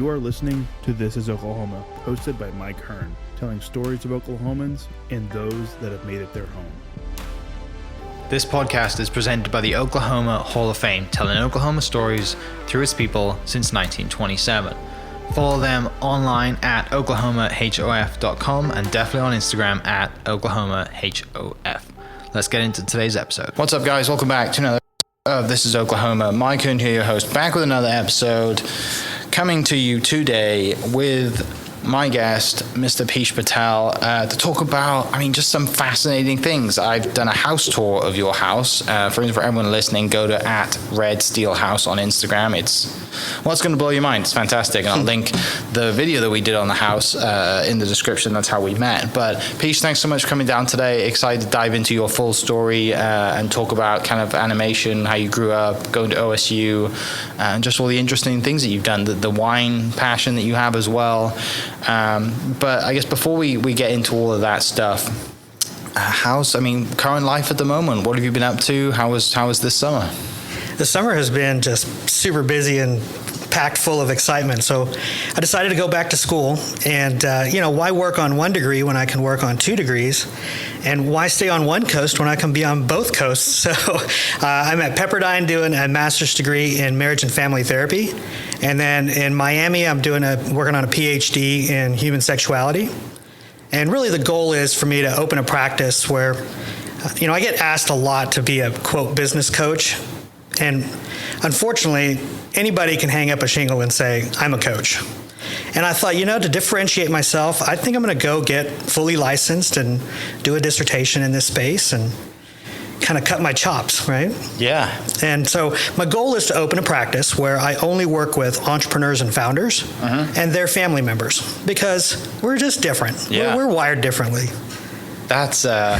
You are listening to This is Oklahoma, hosted by Mike Hearn, telling stories of Oklahomans and those that have made it their home. This podcast is presented by the Oklahoma Hall of Fame, telling Oklahoma stories through its people since 1927. Follow them online at oklahomahof.com and definitely on Instagram at oklahomahof. Let's get into today's episode. What's up, guys? Welcome back to another of This is Oklahoma. Mike Hearn here, your host, back with another episode, coming to you today with my guest, Mr. Piyush Patel, to talk about, just some fascinating things. I've done a house tour of your house. For everyone listening, go to @RedSteelHouse on Instagram. It's going to blow your mind. It's fantastic. And I'll link the video that we did on the house in the description. That's how we met. But Piyush, thanks so much for coming down today. Excited to dive into your full story and talk about kind of animation, how you grew up, going to OSU, and just all the interesting things that you've done, the wine passion that you have as well. But I guess before we get into all of that stuff, current life at the moment, what have you been up to? How was this summer? The summer has been just super busy and packed full of excitement. So I decided to go back to school and, why work on one degree when I can work on 2 degrees? And why stay on one coast when I can be on both coasts? So I'm at Pepperdine doing a master's degree in marriage and family therapy. And then in Miami, I'm working on a PhD in human sexuality. And really the goal is for me to open a practice where, I get asked a lot to be a, quote, business coach. And unfortunately, anybody can hang up a shingle and say, I'm a coach. And I thought, to differentiate myself, I think I'm going to go get fully licensed and do a dissertation in this space and kind of cut my chops, right? Yeah. And so my goal is to open a practice where I only work with entrepreneurs and founders and their family members, because we're just different. Yeah. We're wired differently. That's a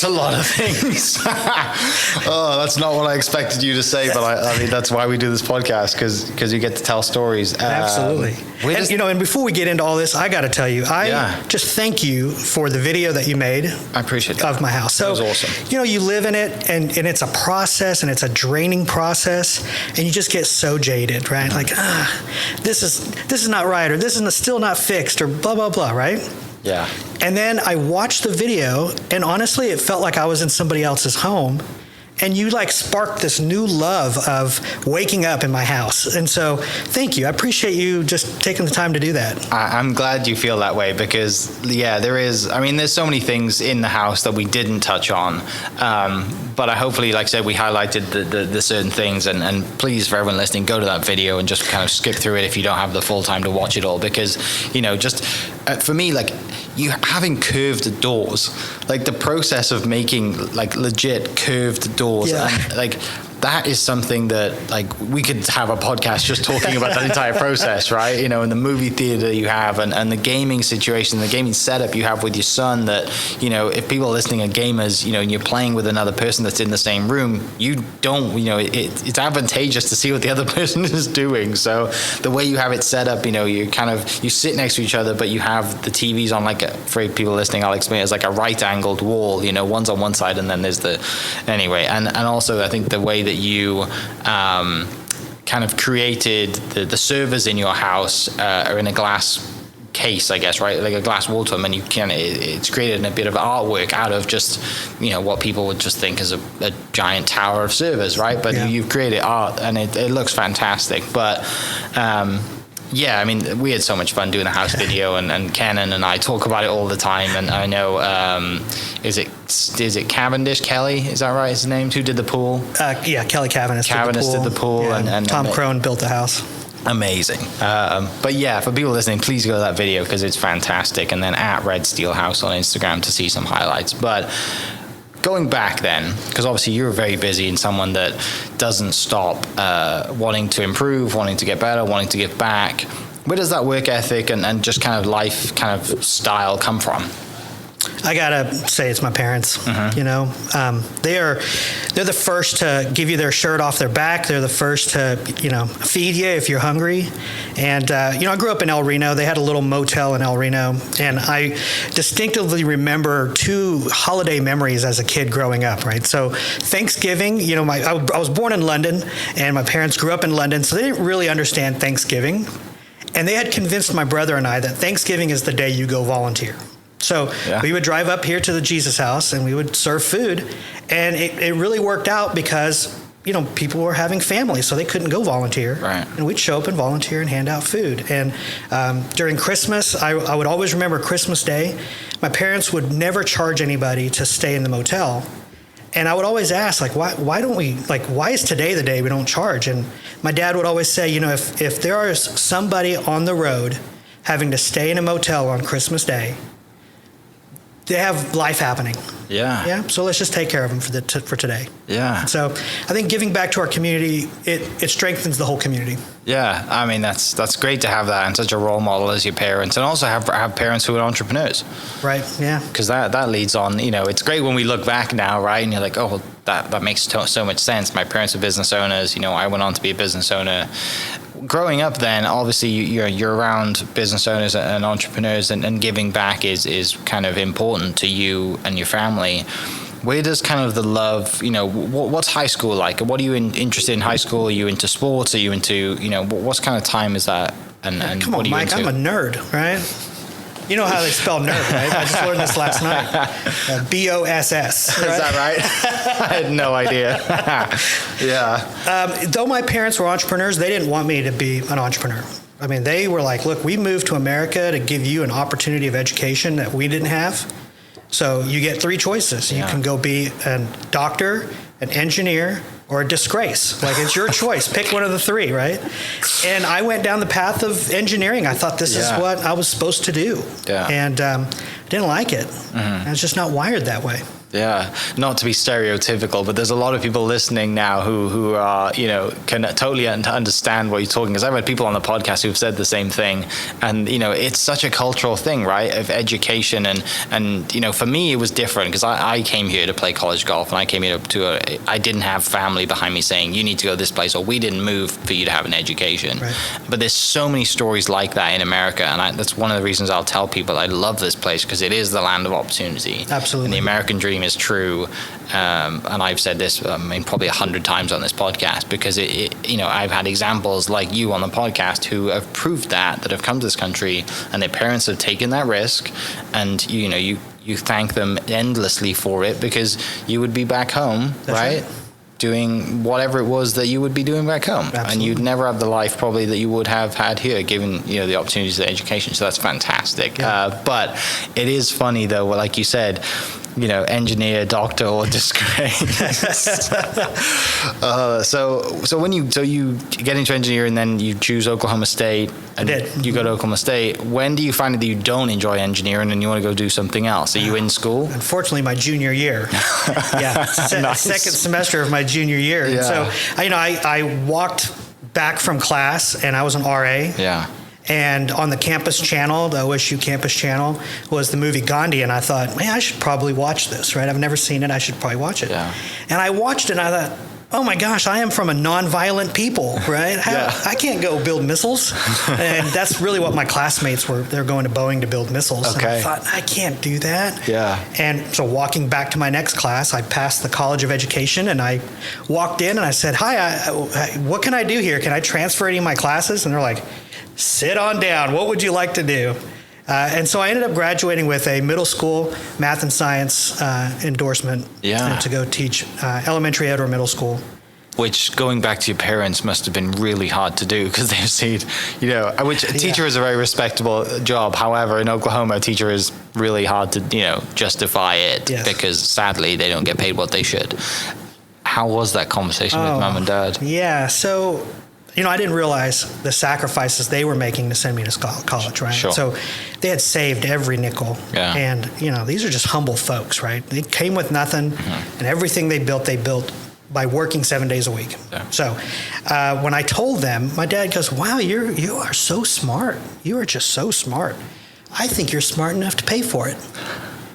lot of things. Oh, that's not what I expected you to say, but that's why we do this podcast, because you get to tell stories. Absolutely. And before we get into all this, I got to tell you, I just thank you for the video that you made. I appreciate that. Of my house. So, that was awesome. You live in it, and it's a process, and it's a draining process, and you just get so jaded, right? Like, this is not right, or this is still not fixed, or blah, blah, blah, right? Yeah. And then I watched the video, and honestly, it felt like I was in somebody else's home. And you sparked this new love of waking up in my house. And so thank you. I appreciate you just taking the time to do that. I'm glad you feel that way, because, there's so many things in the house that we didn't touch on. But I hopefully, like I said, we highlighted the certain things. And please, for everyone listening, go to that video and just kind of skip through it if you don't have the full time to watch it all. Because, for me, you having curved doors, the process of making legit curved doors, and that is something that we could have a podcast just talking about that entire process, right? And the movie theater you have, and the gaming situation, the gaming setup you have with your son, that if people are listening are gamers, and you're playing with another person that's in the same room, you don't, it's advantageous to see what the other person is doing. So the way you have it set up, you sit next to each other, but you have the TVs on for people listening, I'll explain it as a right angled wall, one's on one side and then there's and also I think the way that you kind of created the servers in your house are in a glass case, I guess, right? Like a glass wall to them, and it's created a bit of artwork out of just, what people would just think is a giant tower of servers, right? But you've created art, and it looks fantastic. But we had so much fun doing the house video, and Kenan and I talk about it all the time. And I know, is it Cavendish Kelly? Is that right? His name? Who did the pool? Kelly Cavendish. Did the pool, yeah, and Tom Crone built the house. Amazing. But for people listening, please go to that video because it's fantastic. And then @RedSteelHouse on Instagram to see some highlights. But going back then, because obviously you're very busy and someone that doesn't stop wanting to improve, wanting to get better, wanting to give back. Where does that work ethic and just kind of life kind of style come from? I gotta say it's my parents. They're the first to give you their shirt off their back. They're the first to feed you if you're hungry. And I grew up in El Reno. They had a little motel in El Reno, and I distinctively remember 2 holiday memories as a kid growing up. Right, so Thanksgiving. I was born in London, and my parents grew up in London, so they didn't really understand Thanksgiving. And they had convinced my brother and I that Thanksgiving is the day you go volunteer. So we would drive up here to the Jesus House and we would serve food. And it really worked out because, people were having families, so they couldn't go volunteer. Right. And we'd show up and volunteer and hand out food. And during Christmas, I would always remember Christmas Day. My parents would never charge anybody to stay in the motel. And I would always ask, why don't we, why is today the day we don't charge? And my dad would always say, if there is somebody on the road having to stay in a motel on Christmas Day, they have life happening. Yeah. Yeah. So let's just take care of them for today. Yeah. So I think giving back to our community, it strengthens the whole community. Yeah. I mean, that's great to have that and such a role model as your parents, and also have parents who are entrepreneurs. Right. Yeah. Because that leads on, it's great when we look back now, right? And you're like, oh, that makes so much sense. My parents are business owners. I went on to be a business owner. Growing up then, obviously you're around business owners and entrepreneurs, and giving back is kind of important to you and your family. Where does kind of the love, what's high school like? What are you interested in high school? Are you into sports? Are you into, what kind of time is that? And come what on, are you Mike, into? I'm a nerd, right? You know how they spell nerd, right? I just learned this last night. B-O-S-S. Right? Is that right? I had no idea. Yeah. Though my parents were entrepreneurs, they didn't want me to be an entrepreneur. I mean, they were like, look, we moved to America to give you an opportunity of education that we didn't have. So you get three choices. You can go be a doctor, an engineer, or a disgrace. It's your choice. Pick one of the three, right? And I went down the path of engineering. I thought this is what I was supposed to do. Yeah. And I didn't like it. I was just not wired that way. Yeah, not to be stereotypical, but there's a lot of people listening now who are, can totally understand what you're talking. Because I've had people on the podcast who've said the same thing, and it's such a cultural thing, right? Of education, and for me it was different because I came here to play college golf, and I came here I didn't have family behind me saying you need to go this place, or we didn't move for you to have an education. Right. But there's so many stories like that in America, and that's one of the reasons I'll tell people I love this place, because it is the land of opportunity. Absolutely, and the American dream is true, and I've said this probably 100 times on this podcast, because I've had examples like you on the podcast who have proved that have come to this country and their parents have taken that risk, and you thank them endlessly for it, because you would be back home. That's right? Doing whatever it was that you would be doing back home. Absolutely. And you'd never have the life probably that you would have had here, given the opportunities of education. So that's fantastic. Yeah. But it is funny though, like you said, engineer, doctor, or disgrace. So when you get into engineering, then you choose Oklahoma State, and you go to Oklahoma State. When do you find that you don't enjoy engineering and you want to go do something else? Are you in school? Unfortunately, my junior year. Nice. Second semester of my junior year. Yeah. And so I walked back from class, and I was an RA. Yeah. And on the campus channel, the OSU campus channel, was the movie Gandhi. And I thought, man, I should probably watch this, right? I've never seen it. I should probably watch it. Yeah. And I watched it, and I thought, oh my gosh, I am from a nonviolent people, right? I can't go build missiles. And that's really what my classmates were. They're going to Boeing to build missiles. Okay. And I thought, I can't do that. Yeah. And so walking back to my next class, I passed the College of Education, and I walked in and I said, hi, what can I do here? Can I transfer any of my classes? And they're like, sit on down. What would you like to do? And so I ended up graduating with a middle school math and science endorsement to go teach elementary ed or middle school. Which, going back to your parents, must have been really hard to do, because they've seen, which a teacher is a very respectable job. However, in Oklahoma, a teacher is really hard to, justify it, because sadly they don't get paid what they should. How was that conversation with mom and dad? Yeah, so I didn't realize the sacrifices they were making to send me to college, right? Sure. So they had saved every nickel. Yeah. And, these are just humble folks, right? They came with nothing, and everything they built by working 7 days a week. Yeah. So when I told them, my dad goes, wow, you are so smart. You are just so smart. I think you're smart enough to pay for it.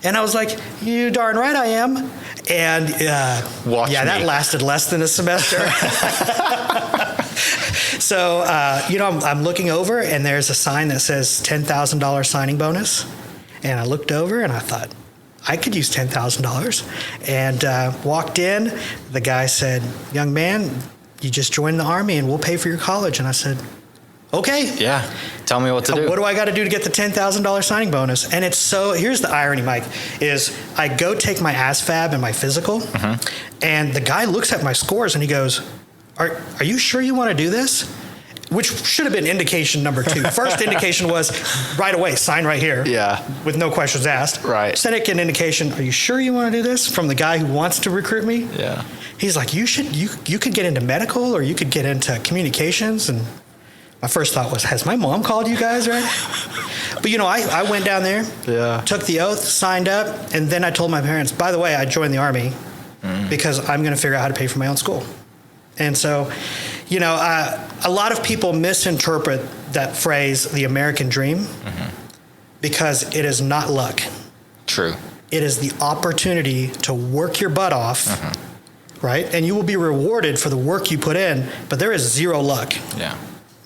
And I was like, you darn right I am. And that lasted less than a semester. So, I'm looking over, and there's a sign that says $10,000 signing bonus. And I looked over, and I thought, I could use $10,000. And walked in. The guy said, young man, you just joined the Army, and we'll pay for your college. And I said, Okay. Yeah. Tell me what to do. What do I got to do to get the $10,000 signing bonus? And it's here's the irony, Mike, is I go take my ASVAB and my physical, and the guy looks at my scores and he goes, are you sure you want to do this? Which should have been indication number 2. First indication was right away, sign right here. Yeah. With no questions asked. Right. Second indication, are you sure you want to do this? From the guy who wants to recruit me. Yeah. He's like, you could get into medical or you could get into communications. And my first thought was, has my mom called you guys, right? But I went down there, took the oath, signed up, and then I told my parents, by the way, I joined the Army because I'm going to figure out how to pay for my own school. And so, a lot of people misinterpret that phrase, the American dream, because it is not luck. True. It is the opportunity to work your butt off, right? And you will be rewarded for the work you put in, but there is zero luck. Yeah.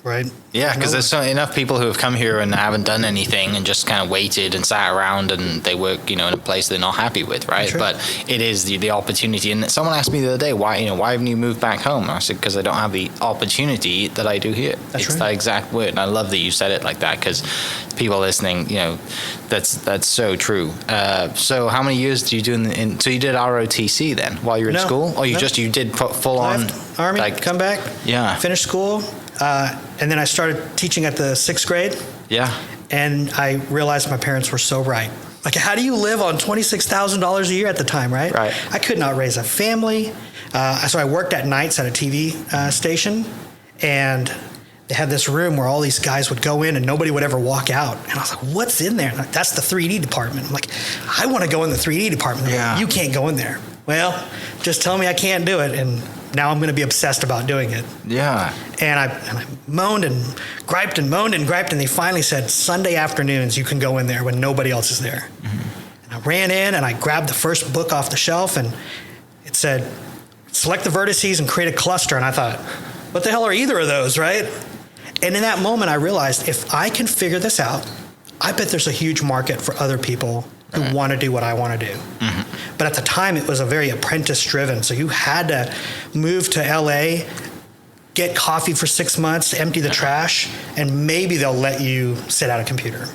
Right? Yeah, because there's enough people who have come here and haven't done anything and just kind of waited and sat around and they work, in a place they're not happy with, right? True. But it is the opportunity. And someone asked me the other day, why haven't you moved back home? I said, because I don't have the opportunity that I do here. It's right. the exact word. And I love that you said it like that, because people listening, that's so true. So how many years did you do so you did ROTC then while you were in school? Or you did full on? Army, come back, finish school. And then I started teaching at the 6th grade. Yeah. And I realized my parents were so right. Like, how do you live on $26,000 a year at the time, right? Right. I could not raise a family. So I worked at nights at a TV station, and they had this room where all these guys would go in and nobody would ever walk out. And I was like, what's in there? Like, that's the 3D department. I'm like, I want to go in the 3D department. Like, you can't go in there. Well, just tell me I can't do it, and now I'm going to be obsessed about doing it. Yeah. And I moaned and griped and moaned and griped, and they finally said, Sunday afternoons you can go in there when nobody else is there. And I ran in and I grabbed the first book off the shelf, and it said, select the vertices and create a cluster. And I thought, what the hell are either of those, right? And in that moment I realized, if I can figure this out, I bet there's a huge market for other people who want to do what I want to do. But at the time, it was a very apprentice-driven. So you had to move to LA, get coffee for 6 months, empty the trash, and maybe they'll let you sit at a computer.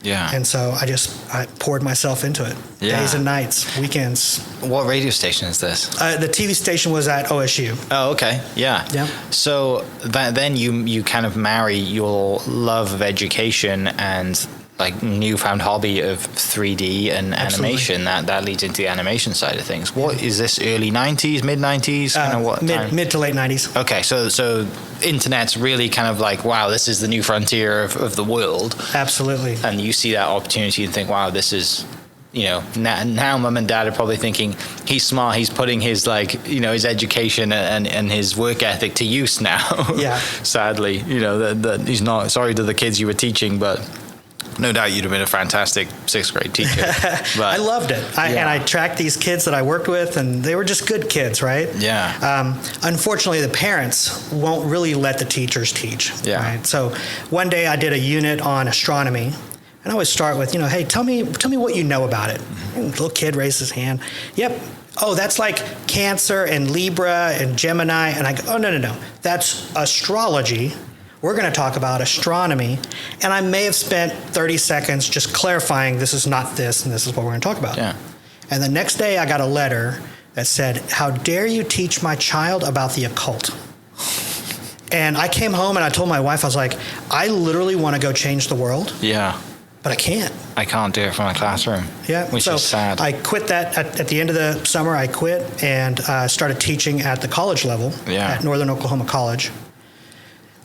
Yeah. And so I poured myself into it. Yeah. Days and nights, weekends. What radio station is this? The TV station was at OSU. Oh, okay. Yeah. Yeah. So then you kind of marry your love of education and like newfound hobby of 3D and animation. That leads into the animation side of things. What is this? Early 90s, mid 90s? Kind of what mid to late 90s. Okay, so internet's really kind of like, wow, this is the new frontier of the world. Absolutely. And you see that opportunity and think, wow, this is, now mom and dad are probably thinking, he's smart, he's putting his his education and his work ethic to use now. Yeah. Sadly, that he's not. Sorry to the kids you were teaching, but no doubt you'd have been a fantastic 6th grade teacher. But, I loved it. And I tracked these kids that I worked with, and they were just good kids, right? Yeah. Unfortunately, the parents won't really let the teachers teach. Yeah. Right? So one day I did a unit on astronomy, and I always start with, hey, tell me what you know about it. And the little kid raised his hand. Yep. Oh, that's like Cancer and Libra and Gemini. And I go, oh, no. That's astrology. We're going to talk about astronomy, and I may have spent 30 seconds just clarifying this is not this, and this is what we're going to talk about. Yeah. And the next day I got a letter that said, how dare you teach my child about the occult? And I came home and I told my wife, I was like, I literally want to go change the world. Yeah. But I can't. I can't do it from my classroom. Yeah. Which is sad. I quit that at the end of the summer. I quit and started teaching at the college level at Northern Oklahoma College.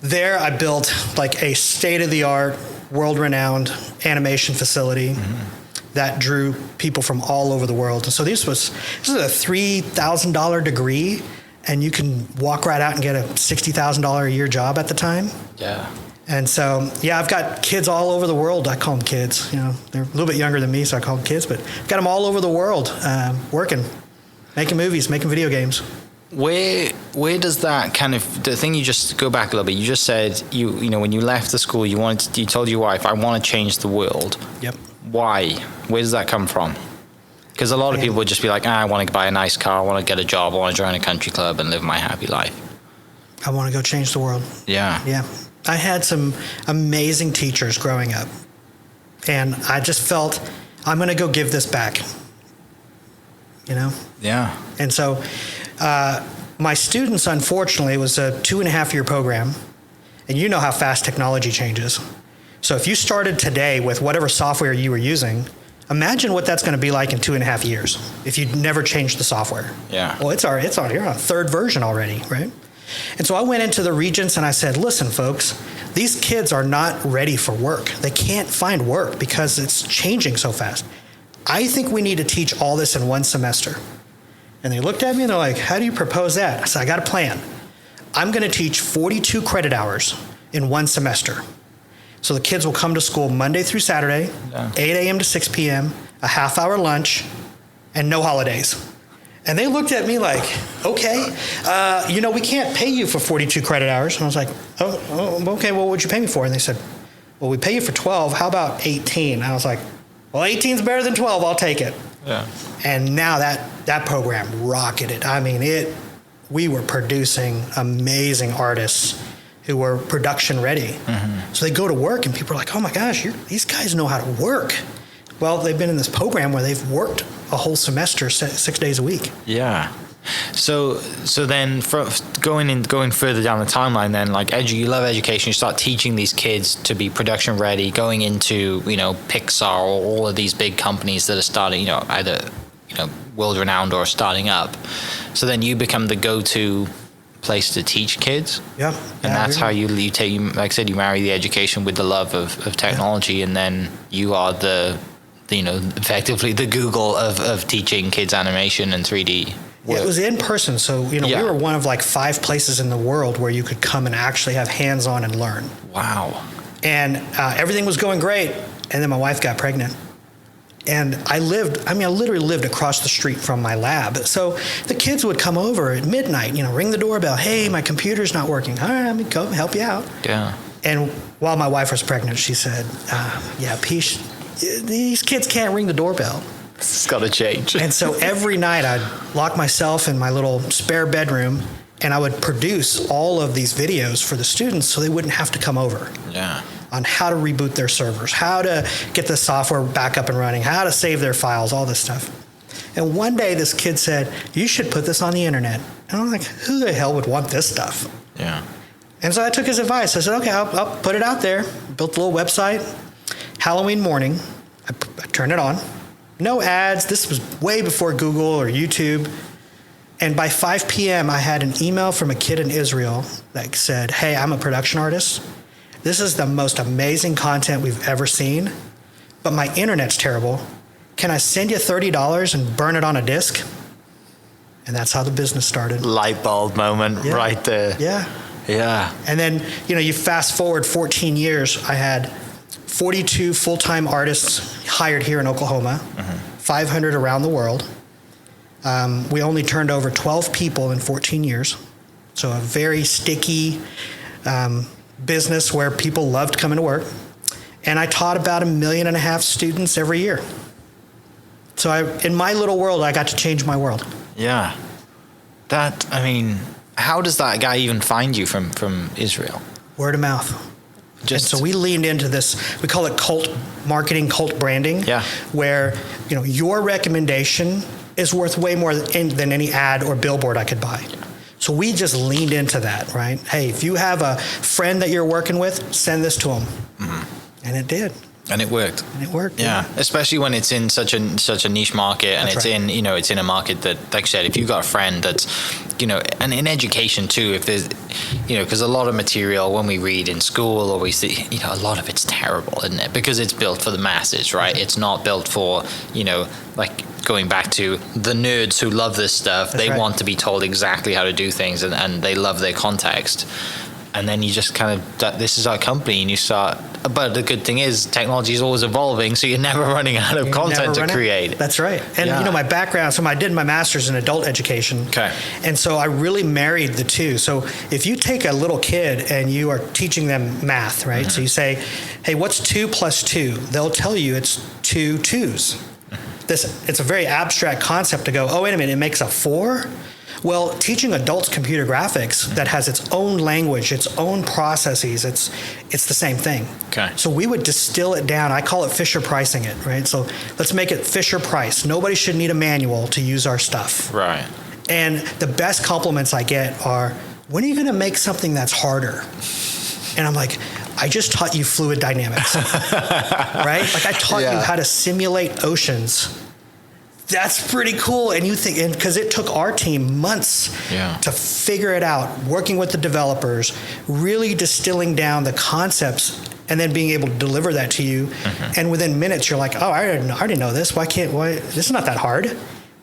There, I built like a state-of-the-art, world-renowned animation facility that drew people from all over the world. And so this is a $3,000 degree, and you can walk right out and get a $60,000 a year job at the time. Yeah. And so, I've got kids all over the world. I call them kids. They're a little bit younger than me, so I call them kids. But I've got them all over the world working, making movies, making video games. Where does that kind of, the thing, you just go back a little bit, you just said when you left the school you told your wife, I want to change the world. Yep. Why? Where does that come from? Because a lot of people would just be like, I want to buy a nice car, I want to get a job, I want to join a country club and live my happy life. I want to go change the world. Yeah. I had some amazing teachers growing up, and I just felt I'm going to go give this back. You know? Yeah. And so my students, unfortunately, it was a 2.5-year program, and you know how fast technology changes. So if you started today with whatever software you were using, imagine what that's going to be like in 2.5 years if you'd never changed the software. Yeah. Well, you're on third version already, right? And so I went into the regents and I said, listen, folks, these kids are not ready for work. They can't find work because it's changing so fast. I think we need to teach all this in one semester. And they looked at me and they're like, how do you propose that? I said, I got a plan. I'm going to teach 42 credit hours in one semester. So the kids will come to school Monday through Saturday, 8 a.m. to 6 p.m., a half-hour lunch, and no holidays. And they looked at me like, okay, we can't pay you for 42 credit hours. And I was like, oh, okay, well, what'd you pay me for? And they said, well, we pay you for 12. How about 18? And I was like, well, 18 is better than 12. I'll take it. Yeah. And now that program rocketed. I mean, we were producing amazing artists who were production ready. Mm-hmm. So they go to work and people are like, oh my gosh, these guys know how to work. Well, they've been in this program where they've worked a whole semester, 6 days a week. Yeah. So then going further down the timeline then, like you love education, you start teaching these kids to be production ready, going into, Pixar or all of these big companies that are starting, either, world renowned or starting up. So then you become the go-to place to teach kids. Yeah. And that's how you take, like I said, you marry the education with the love of technology, and then you are effectively the Google of teaching kids animation and 3D work. Yeah, it was in person. So, we were one of like 5 places in the world where you could come and actually have hands-on and learn. Wow. And everything was going great. And then my wife got pregnant. And I literally lived across the street from my lab. So the kids would come over at midnight, ring the doorbell. Hey, my computer's not working. All right, let me come help you out. Yeah. And while my wife was pregnant, she said, Piyush, these kids can't ring the doorbell. It's got to change. And so every night I'd lock myself in my little spare bedroom and I would produce all of these videos for the students so they wouldn't have to come over. Yeah. On how to reboot their servers, how to get the software back up and running, how to save their files, all this stuff. And one day this kid said, you should put this on the internet. And I'm like, who the hell would want this stuff? Yeah. And so I took his advice. I said, okay, I'll put it out there. Built a little website. Halloween morning, I turned it on. No ads. This was way before Google or YouTube. And by 5 p.m., I had an email from a kid in Israel that said, hey, I'm a production artist. This is the most amazing content we've ever seen, but my internet's terrible. Can I send you $30 and burn it on a disk? And that's how the business started. Light bulb moment right there. Yeah. Yeah. And then, you fast forward 14 years, I had 42 full-time artists hired here in Oklahoma, 500 around the world. We only turned over 12 people in 14 years. So a very sticky business where people loved coming to work. And I taught about 1.5 million students every year. So in my little world, I got to change my world. Yeah. How does that guy even find you from Israel? Word of mouth. And so we leaned into this, we call it cult marketing, cult branding, where your recommendation is worth way more than any ad or billboard I could buy. So we just leaned into that, right? Hey, if you have a friend that you're working with, send this to them. Mm-hmm. And it did. And it worked. Yeah, especially when it's in such a niche market, and it's in a market that, like I said, if you've got a friend that's, and in education too, if there's, because a lot of material when we read in school or we see, a lot of it's terrible, isn't it? Because it's built for the masses, right? It's not built for, like going back to the nerds who love this stuff. They want to be told exactly how to do things, and they love their context. And then you just kind of, this is our company, and you start. But the good thing is, technology is always evolving, so you're never running out of content to create. That's right. And my background, so I did my master's in adult education. Okay. And so I really married the two. So if you take a little kid and you are teaching them math, right? Mm-hmm. So you say, hey, what's 2 + 2? They'll tell you it's 2 2s. It's a very abstract concept to go, oh, wait a minute, it makes a 4? Well, teaching adults computer graphics that has its own language, its own processes, it's the same thing. Okay. So we would distill it down. I call it Fisher pricing it, right? So let's make it Fisher price. Nobody should need a manual to use our stuff. Right. And the best compliments I get are, when are you going to make something that's harder? And I'm like, I just taught you fluid dynamics, right? Like I taught you how to simulate oceans. That's pretty cool. And you think, and because it took our team months to figure it out, working with the developers, really distilling down the concepts, and then being able to deliver that to you. And within minutes, you're like, oh, I already know this. Why, this is not that hard.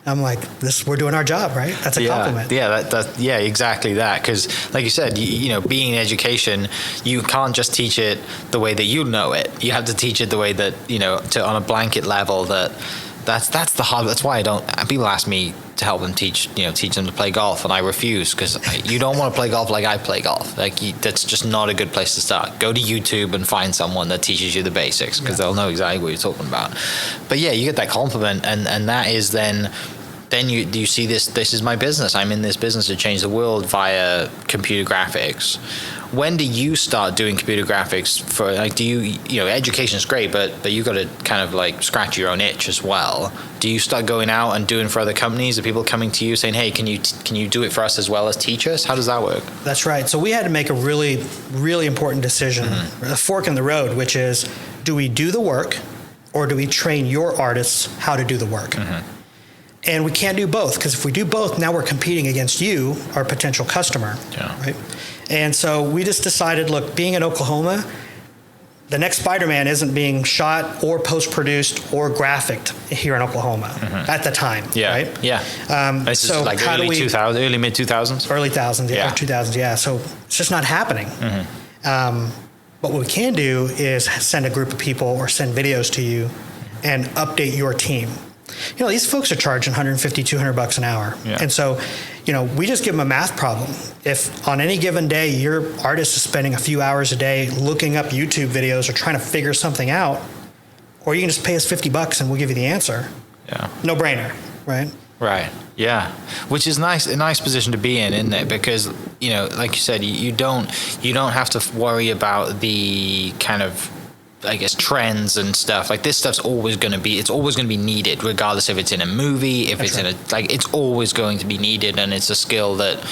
I'm like, we're doing our job, right? That's a compliment. Yeah, exactly that. Because, like you said, being in education, you can't just teach it the way that you know it. You have to teach it the way that on a blanket level. That's the hard. That's why I don't. People ask me to help them teach them to play golf, and I refuse, because you don't want to play golf like I play golf. That's just not a good place to start. Go to YouTube and find someone that teaches you the basics, because they'll know exactly what you're talking about. But yeah, you get that compliment, and that is then you see this is my business. I'm in this business to change the world via computer graphics. When do you start doing computer graphics for, do you education is great, but you got to kind of scratch your own itch as well. Do you start going out and doing for other companies? Are people coming to you saying, hey, can you do it for us as well as teach us? How does that work? That's right. So we had to make a really, really important decision, a fork in the road, which is, do we do the work, or do we train your artists how to do the work? And we can't do both, because if we do both, now we're competing against you, our potential customer, right? And so we just decided, look, being in Oklahoma, the next Spider-Man isn't being shot or post-produced or graphicked here in Oklahoma at the time, right? Yeah. This is like early mid 2000s? Early 2000s, yeah. So it's just not happening. But what we can do is send a group of people or send videos to you and update your team. These folks are charging $150, $200 an hour. And so, we just give them a math problem. If on any given day, your artist is spending a few hours a day looking up YouTube videos or trying to figure something out, or you can just pay us $50 and we'll give you the answer. No brainer, right? Right. Yeah. Which is a nice position to be in, isn't it? Because, like you said, you don't have to worry about the kind of, I guess, trends and stuff. Like, this stuff's always going to be needed, regardless if it's in a movie, if it's in it's always going to be needed. And it's a skill that,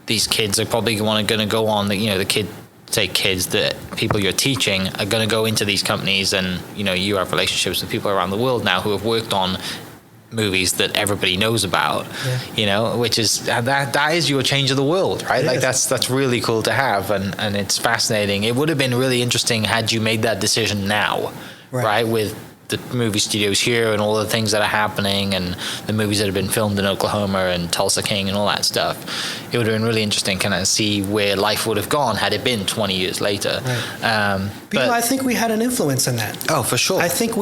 these kids are probably going to go on, the people you're teaching are going to go into these companies, and, you have relationships with people around the world now who have worked on movies that everybody knows about, which is that is your change of the world, right? That's really cool to have, and it's fascinating. It would have been really interesting had you made that decision now, right? With the movie studios here and all the things that are happening, and the movies that have been filmed in Oklahoma and Tulsa King and all that stuff. It would have been really interesting kind of see where life would have gone had it been 20 years later. But I think we had an influence in that. Oh, for sure. I think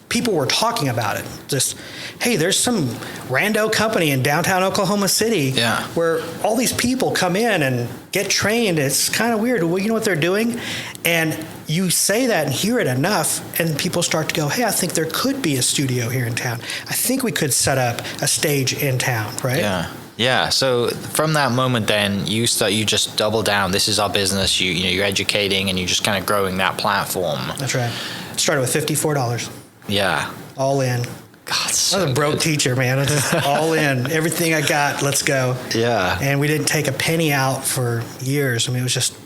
people were talking about it. Just, hey, there's some rando company in downtown Oklahoma City where all these people come in and get trained. It's kind of weird. Well, you know what they're doing? And you say that and hear it enough, and people start to go, hey, I think there could be a studio here in town. I think we could set up a stage in town, right? Yeah. So from that moment, then you just double down. This is our business. You're educating, and you're just kind of growing that platform. That's right. It started with $54. Yeah. All in. God, I was a broke teacher, man. Just all in. Everything I got, let's go. Yeah. And we didn't take a penny out for years. I mean, it was just,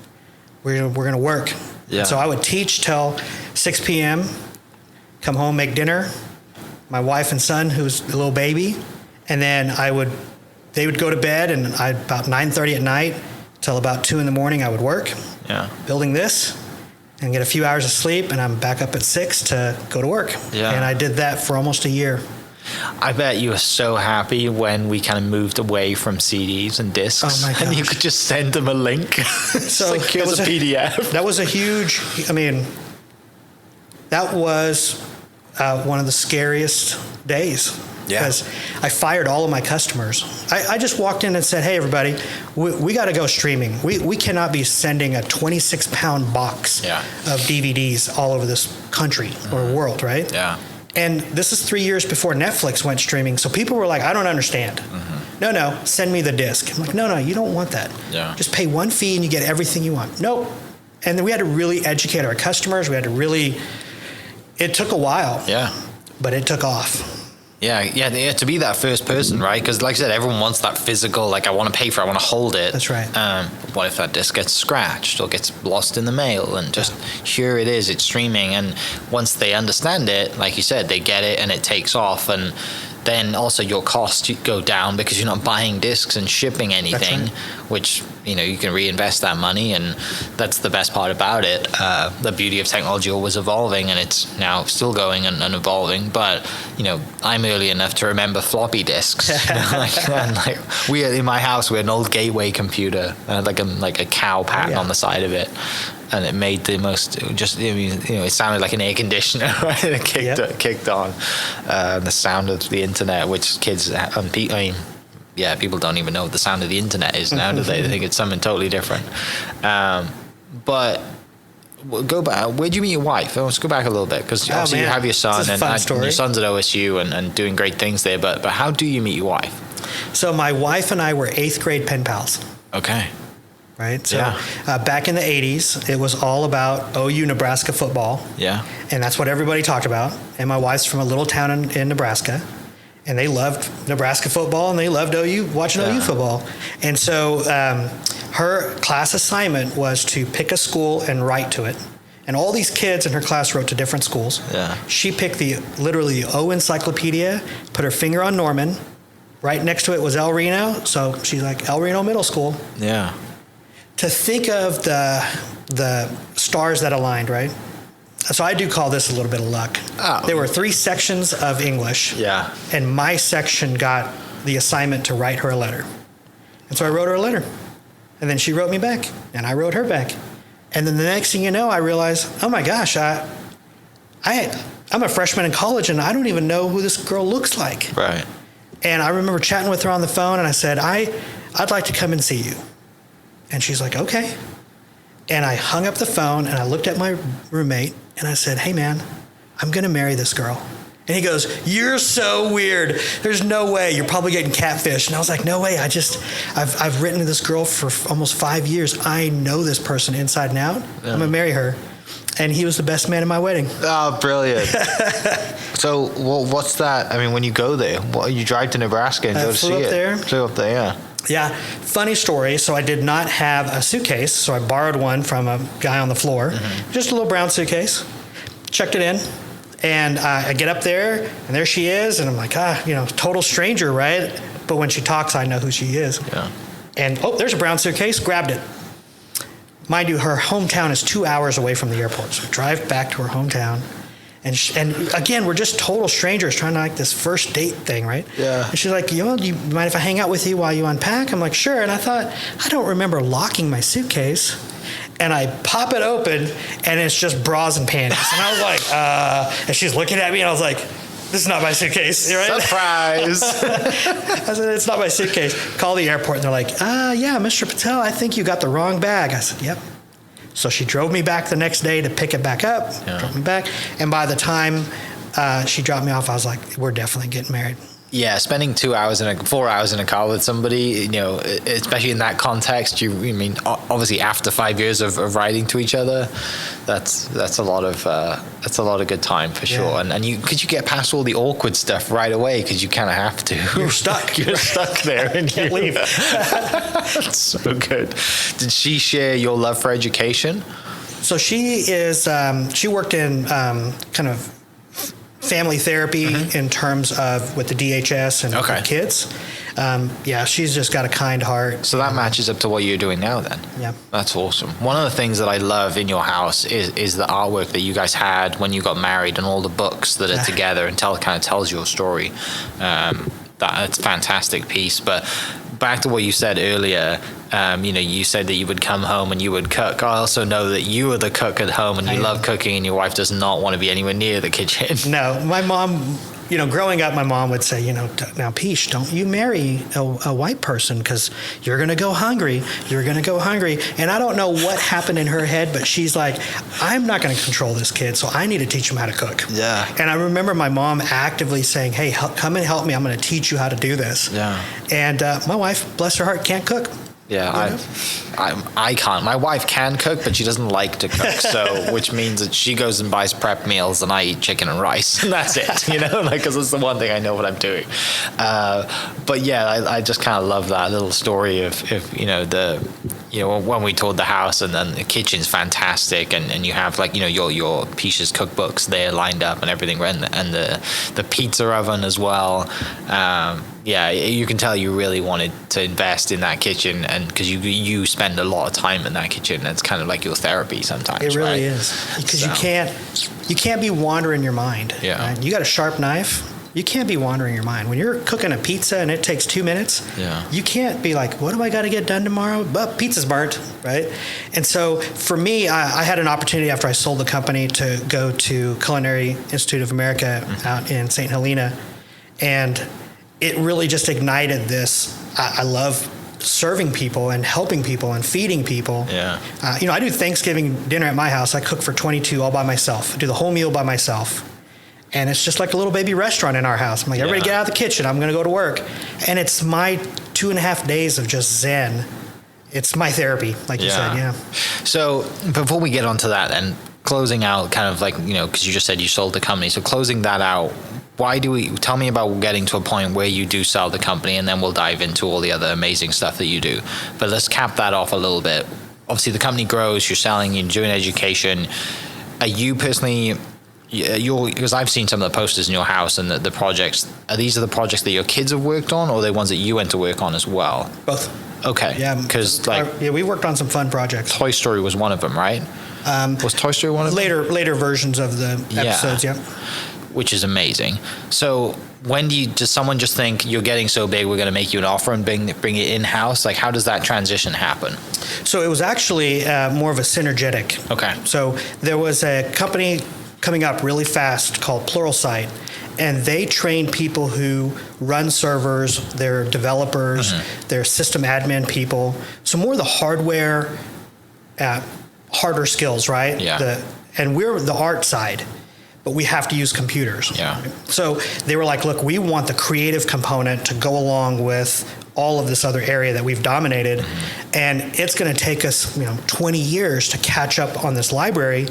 we're going to work. Yeah. So I would teach till 6 p.m., come home, make dinner. My wife and son, who's a little baby. And then they would go to bed, and about 9:30 at night till about 2 in the morning, I would work. Building this. And get a few hours of sleep, and I'm back up at 6 to go to work. And I did that for almost a year. I bet you were so happy when we kind of moved away from CDs and discs. Oh my gosh. And you could just send them a link. So here's a PDF. That was a huge, that was one of the scariest days. Because I fired all of my customers. I just walked in and said, hey, everybody, we got to go streaming. We cannot be sending a 26-pound box of DVDs all over this country or world, right? And this is 3 years before Netflix went streaming. So people were like, I don't understand. No, send me the disc. I'm like, no, you don't want that. Yeah. Just pay one fee and you get everything you want. Nope. And then we had to really educate our customers. We had to really, it took a while. Yeah. But it took off. Yeah, to be that first person, right? Because like I said, everyone wants that physical, like I want to pay for it, I want to hold it. That's right. What if that disc gets scratched or gets lost in the mail? And just here it is, it's streaming. And once they understand it, like you said, they get it and it takes off. And then also your costs go down because you're not buying discs and shipping anything, right. which, you can reinvest that money. And that's the best part about it. The beauty of technology always evolving, and it's now still going and evolving. But, I'm early enough to remember floppy disks. We in my house, we had an old Gateway computer, like a cow pattern on the side of it. And it made the most, it sounded like an air conditioner, right? It kicked on. The sound of the internet, which kids, people don't even know what the sound of the internet is now, do they? They think it's something totally different. But go back, where'd you meet your wife? Let's go back a little bit, because obviously you have your son, and your son's at OSU and doing great things there, but how do you meet your wife? So my wife and I were 8th grade pen pals. Okay. Right? So back in the 80s, it was all about OU Nebraska football. Yeah. And that's what everybody talked about. And my wife's from a little town in Nebraska. And they loved Nebraska football, and they loved watching OU football. And so her class assignment was to pick a school and write to it. And all these kids in her class wrote to different schools. Yeah. She picked literally the O Encyclopedia, put her finger on Norman. Right next to it was El Reno. So she's like, El Reno Middle School. Yeah. To think of the stars that aligned, right? So I do call this a little bit of luck. Oh. There were 3 sections of English. Yeah. And my section got the assignment to write her a letter. And so I wrote her a letter. And then she wrote me back. And I wrote her back. And then the next thing you know, I realized, oh my gosh, I'm a freshman in college, and I don't even know who this girl looks like. Right. And I remember chatting with her on the phone, and I said, I'd like to come and see you. And she's like, okay. And I hung up the phone, and I looked at my roommate, and I said, hey, man, I'm going to marry this girl. And he goes, you're so weird. There's no way. You're probably getting catfish. And I was like, no way. I've written to this girl for almost 5 years. I know this person inside and out. Yeah. I'm going to marry her. And he was the best man at my wedding. Oh, brilliant. So what's that? I mean, when you go there, you drive to Nebraska and go to see it? Flew up there, yeah. Yeah, funny story. So I did not have a suitcase, so I borrowed one from a guy on the floor. Mm-hmm. Just a little brown suitcase. Checked it in, and I get up there, and there she is, and I'm like, total stranger, right? But when she talks, I know who she is. Yeah. And, there's a brown suitcase, grabbed it. Mind you, her hometown is 2 hours away from the airport, so I drive back to her hometown. And again, we're just total strangers trying to like this first date thing, right? Yeah. And she's like, do you mind if I hang out with you while you unpack? I'm like, sure. And I thought, I don't remember locking my suitcase. And I pop it open, and it's just bras and panties. And I was like, and she's looking at me, and I was like, this is not my suitcase, right? Surprise. I said, it's not my suitcase. Call the airport, and they're like, yeah, Mr. Patel, I think you got the wrong bag. I said, yep. So she drove me back the next day to pick it back up, drove me back. And by the time she dropped me off, I was like, we're definitely getting married. Yeah, spending 4 hours in a car with somebody, especially in that context, obviously after 5 years of riding to each other, that's a lot of good time for sure. And could you get past all the awkward stuff right away, because you kind of have to. You're stuck. You're stuck there, and can't leave. That's so good. Did she share your love for education? So she worked in kind of family therapy in terms of with the DHS and kids. She's just got a kind heart. So that matches up to what you're doing now then. Yeah. That's awesome. One of the things that I love in your house is the artwork that you guys had when you got married, and all the books that are together and kind of tells your story. That's a fantastic piece. But back to what you said earlier, you said that you would come home and you would cook. I also know that you are the cook at home, and you love cooking, and your wife does not want to be anywhere near the kitchen. No, my mom, growing up, my mom would say, now, Piyush, don't you marry a white person because you're going to go hungry. You're going to go hungry. And I don't know what happened in her head, but she's like, I'm not going to control this kid, so I need to teach him how to cook. Yeah. And I remember my mom actively saying, hey, come and help me. I'm going to teach you how to do this. Yeah. And my wife, bless her heart, can't cook. Yeah, I can't. My wife can cook, but she doesn't like to cook. So, which means that she goes and buys prep meals, and I eat chicken and rice, and that's it. Because it's the one thing I know what I'm doing. But yeah, I just kind of love that little story of when we toured the house, and then the kitchen's fantastic, and you have your Piyush's cookbooks there lined up and everything, and the pizza oven as well. Yeah, you can tell you really wanted to invest in that kitchen, and because you spend a lot of time in that kitchen. It's kind of like your therapy sometimes. It really right? is, because you can't be wandering your mind. Yeah, right? You got a sharp knife. You can't be wandering your mind when you're cooking a pizza and it takes 2 minutes. Yeah, you can't be like, what do I got to get done tomorrow? But pizza's burnt, right? And so for me, I had an opportunity after I sold the company to go to Culinary Institute of America out in St. Helena, and it really just ignited this. I love serving people and helping people and feeding people. Yeah. I do Thanksgiving dinner at my house. I cook for 22 all by myself. I do the whole meal by myself. And it's just like a little baby restaurant in our house. I'm like, everybody get out of the kitchen. I'm going to go to work. And it's my 2.5 days of just Zen. It's my therapy, like you said, yeah. So before we get onto that, then closing out kind of because you just said you sold the company. So closing that out, tell me about getting to a point where you do sell the company, and then we'll dive into all the other amazing stuff that you do. But let's cap that off a little bit. Obviously the company grows, you're selling, you're doing education. Are you personally, because I've seen some of the posters in your house and the projects, these are the projects that your kids have worked on, or are they ones that you went to work on as well? Both. Okay. Yeah. Because we worked on some fun projects. Toy Story was one of them, right? Was Toy Story one of them? Later versions of the episodes, yeah. Which is amazing. So does someone just think you're getting so big, we're going to make you an offer and bring it in-house? How does that transition happen? So it was actually more of a synergetic. Okay. So there was a company coming up really fast called Pluralsight, and they train people who run servers, they're developers, they're system admin people. So more the hardware, harder skills, right? Yeah. And we're the art side, but we have to use computers. Yeah. So they were like, look, we want the creative component to go along with all of this other area that we've dominated, and it's going to take us 20 years to catch up on this library,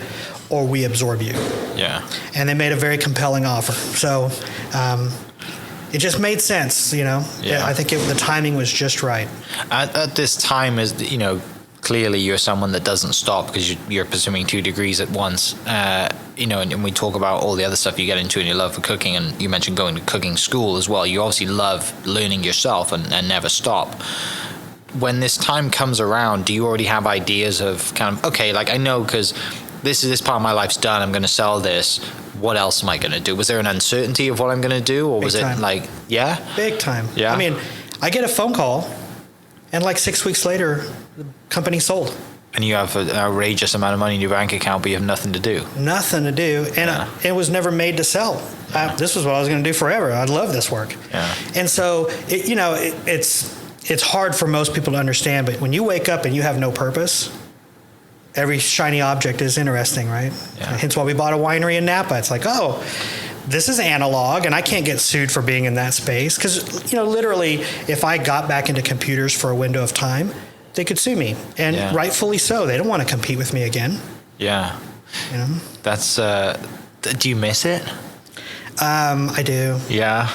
or we absorb you. Yeah. And they made a very compelling offer. So it just made sense, Yeah. I think the timing was just right. At this time, clearly you're someone that doesn't stop because you're pursuing 2 degrees at once. And we talk about all the other stuff you get into and your love for cooking, and you mentioned going to cooking school as well. You obviously love learning yourself and never stop. When this time comes around, do you already have ideas of kind of, okay, I know because this part of my life's done, I'm going to sell this. What else am I going to do? Was there an uncertainty of what I'm going to do, or was it Big time. Yeah. I mean, I get a phone call, and 6 weeks later, the company sold. And you have an outrageous amount of money in your bank account, but you have nothing to do. Nothing to do, and it was never made to sell. This was what I was going to do forever. I love this work. Yeah. And so, it's hard for most people to understand, but when you wake up and you have no purpose, every shiny object is interesting, right? Yeah. Hence why we bought a winery in Napa. It's like, oh, this is analog, and I can't get sued for being in that space. Because, literally, if I got back into computers for a window of time, they could sue me. And rightfully so. They don't want to compete with me again. Yeah. That's, do you miss it? I do. Yeah.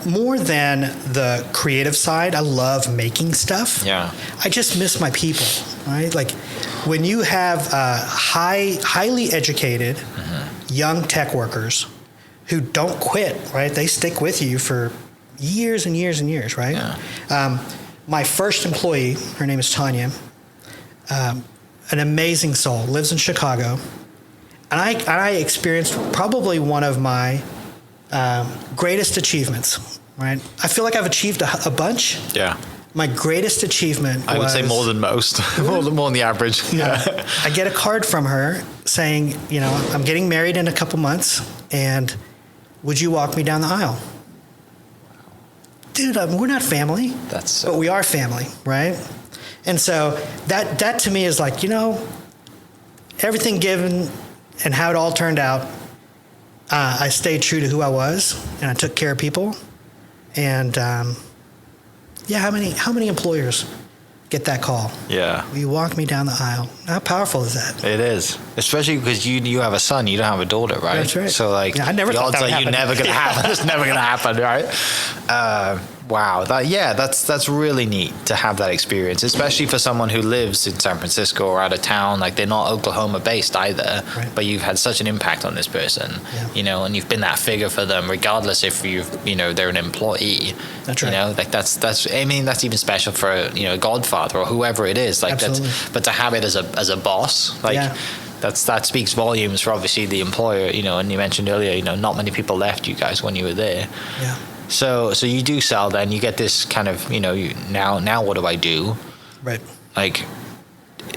More than the creative side, I love making stuff. Yeah. I just miss my people, right? When you have highly educated young tech workers who don't quit, right? They stick with you for years and years and years, right? Yeah. My first employee, her name is Tanya, an amazing soul, lives in Chicago. And I experienced probably one of my greatest achievements, right? I feel like I've achieved a bunch. Yeah. My greatest achievement I would say more than most, more than the average. Yeah. I get a card from her saying, I'm getting married in a couple months, and would you walk me down the aisle? Dude, we're not family. That's so but we are family, right? And so that to me is like, everything given and how it all turned out, I stayed true to who I was, and I took care of people. And how many employers get that call? Yeah. Will you walk me down the aisle? How powerful is that? It is, especially because you have a son, you don't have a daughter, right? That's right. So like, I never the thought odds that would are you happen. never gonna happen. It's never gonna happen, right? Wow, that's really neat to have that experience, especially for someone who lives in San Francisco or out of town. Like they're not Oklahoma based either, right. but you've had such an impact on this person, and you've been that figure for them, regardless if they're an employee. That's right. Like that's even special for a godfather or whoever it is. Like Absolutely. but to have it as a boss, like. Yeah. That speaks volumes for obviously the employer, and you mentioned earlier, not many people left you guys when you were there. Yeah. So you do sell, then you get this kind of, now what do I do? Right. Like,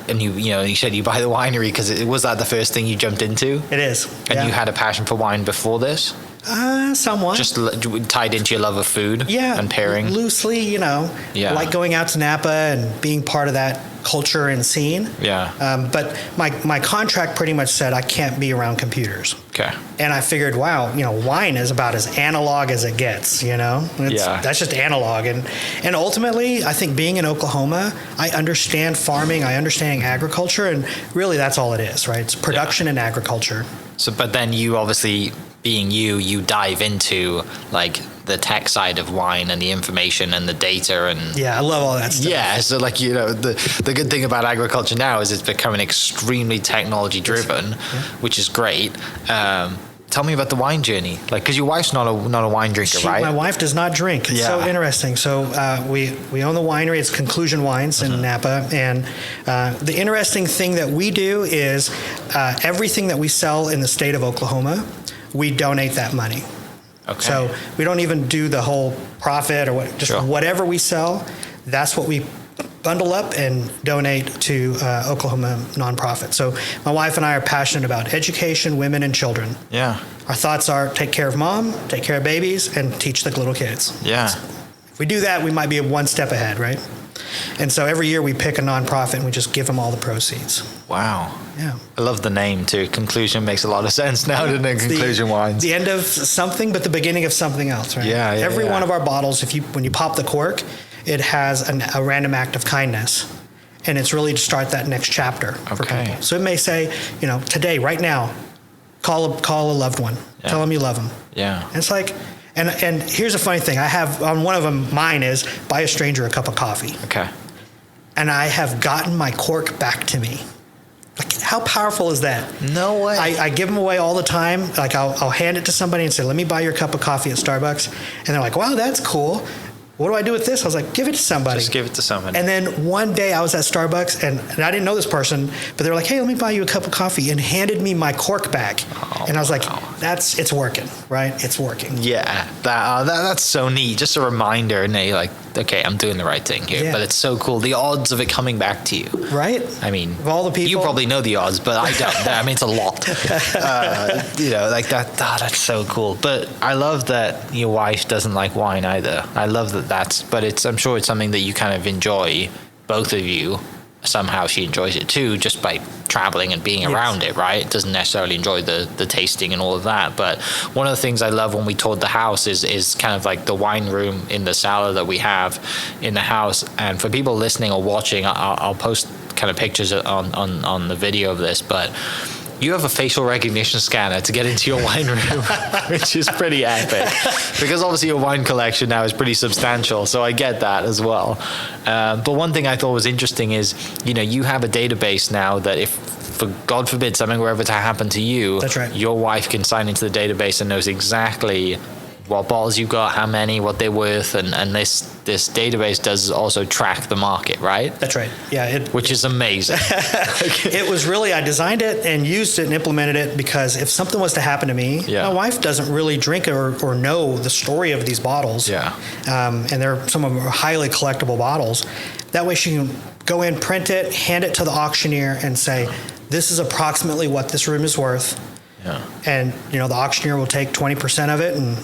and you said you buy the winery because was that the first thing you jumped into? It is. And you had a passion for wine before this? Somewhat. Just tied into your love of food and pairing? Loosely, like going out to Napa and being part of that culture and scene. Yeah. But my contract pretty much said I can't be around computers. Okay. And I figured, wow, wine is about as analog as it gets, That's just analog. And ultimately, I think being in Oklahoma, I understand farming, I understand agriculture, and really that's all it is, right? It's production and agriculture. So, but then you obviously, being you dive into like the tech side of wine and the information and the data and I love all that stuff. Yeah, so like the good thing about agriculture now is it's becoming extremely technology driven, which is great. Tell me about the wine journey, like because your wife's not a wine drinker, right? My wife does not drink. It's so interesting. So we own the winery. It's Conclusion Wines in Napa, and the interesting thing that we do is everything that we sell in the state of Oklahoma, we donate that money. Okay. So we don't even do the whole profit or whatever we sell. That's what we bundle up and donate to Oklahoma nonprofit. So my wife and I are passionate about education, women, and children. Yeah. Our thoughts are take care of mom, take care of babies, and teach the little kids. Yeah. If we do that, we might be one step ahead, right? And so every year we pick a nonprofit and we just give them all the proceeds. Wow. Yeah. I love the name too. Conclusion makes a lot of sense now, doesn't it? Conclusion Wines. The end of something, but the beginning of something else, right? Yeah. Every one of our bottles, when you pop the cork, it has a random act of kindness. And it's really to start that next chapter for people. So it may say, today, right now, call a loved one. Yeah. Tell them you love them. Yeah. And it's like, and here's a funny thing. I have, on one of them, mine is, buy a stranger a cup of coffee. Okay. And I have gotten my cork back to me. Like, how powerful is that? No way. I give them away all the time. Like, I'll hand it to somebody and say, let me buy your cup of coffee at Starbucks. And they're like, wow, that's cool. What do I do with this? I was like, give it to somebody. Just give it to somebody. And then one day I was at Starbucks and I didn't know this person, but they were like, hey, let me buy you a cup of coffee, and handed me my cork back. And I was like, it's working, right? It's working. Yeah, that's so neat. Just a reminder, and you're like, okay, I'm doing the right thing here. Yeah. But it's so cool. The odds of it coming back to you. Right. I mean, of all the people. You probably know the odds, but I don't. I mean, it's a lot. Like that. Oh, that's so cool. But I love that your wife doesn't like wine either. I love that. But I'm sure it's something that you kind of enjoy, both of you. Somehow she enjoys it too, just by traveling and being around it, right? Doesn't necessarily enjoy the tasting and all of that. But one of the things I love when we toured the house is kind of like the wine room in the cellar that we have in the house. And for people listening or watching, I'll post kind of pictures on the video of this, but you have a facial recognition scanner to get into your wine room, which is pretty epic, because obviously your wine collection now is pretty substantial, so I get that as well. But one thing I thought was interesting is, you have a database now that if, for God forbid, something were ever to happen to you, that's right, your wife can sign into the database and knows exactly what bottles you've got, how many, what they're worth, and this database does also track the market, right? That's right. Yeah. Which is amazing. It was really, I designed it and used it and implemented it because if something was to happen to me, my wife doesn't really drink or know the story of these bottles. Yeah. And they're some of them are highly collectible bottles. That way she can go in, print it, hand it to the auctioneer and say, this is approximately what this room is worth. Yeah. And, the auctioneer will take 20% of it and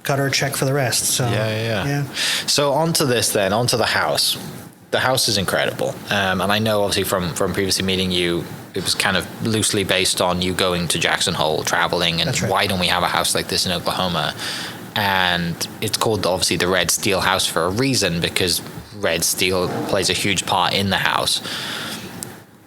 cut her a check for the rest. So, Yeah. So onto the house. The house is incredible. And I know obviously from previously meeting you, it was kind of loosely based on you going to Jackson Hole, traveling, and That's right. why don't we have a house like this in Oklahoma? And it's called obviously the Red Steel House for a reason, because red steel plays a huge part in the house.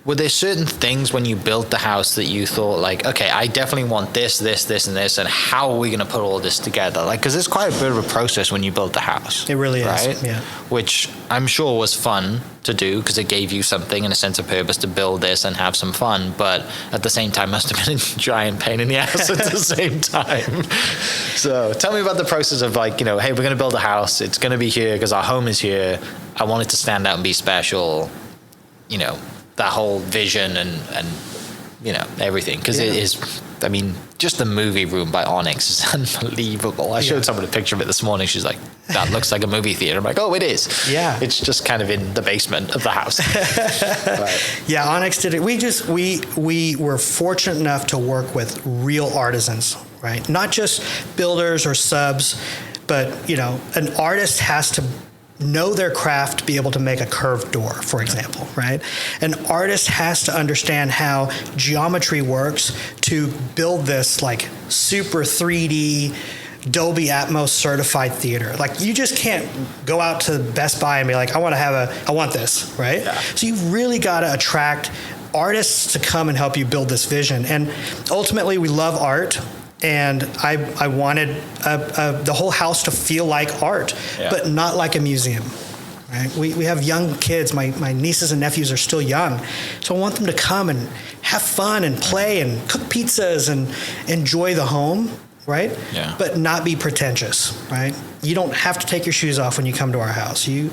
Were there certain things when you built the house that you thought like, okay, I definitely want this, this, this, and this, and how are we going to put all this together? Like, because it's quite a bit of a process when you build the house. It really is, right? yeah. Which I'm sure was fun to do because it gave you something and a sense of purpose to build this and have some fun. But at the same time, must have been a giant pain in the ass at the same time. So tell me about the process of like, hey, we're going to build a house. It's going to be here because our home is here. I want it to stand out and be special. That whole vision and everything, because it is, just the movie room by Onyx is unbelievable. I showed someone a picture of it this morning. She's like, that looks like a movie theater. I'm like, oh, it is. Yeah. It's just kind of in the basement of the house. But, yeah, Onyx did it. We were fortunate enough to work with real artisans, right? Not just builders or subs, but, an artist has to know their craft, be able to make a curved door, for example, right? An artist has to understand how geometry works to build this like super 3D Dolby Atmos certified theater. Like you just can't go out to Best Buy and be like, I want this, right? Yeah. So you've really got to attract artists to come and help you build this vision. And ultimately we love art. And I wanted the whole house to feel like art, but not like a museum. Right? We have young kids. My nieces and nephews are still young, so I want them to come and have fun and play and cook pizzas and enjoy the home, right? Yeah. But not be pretentious, right? You don't have to take your shoes off when you come to our house. You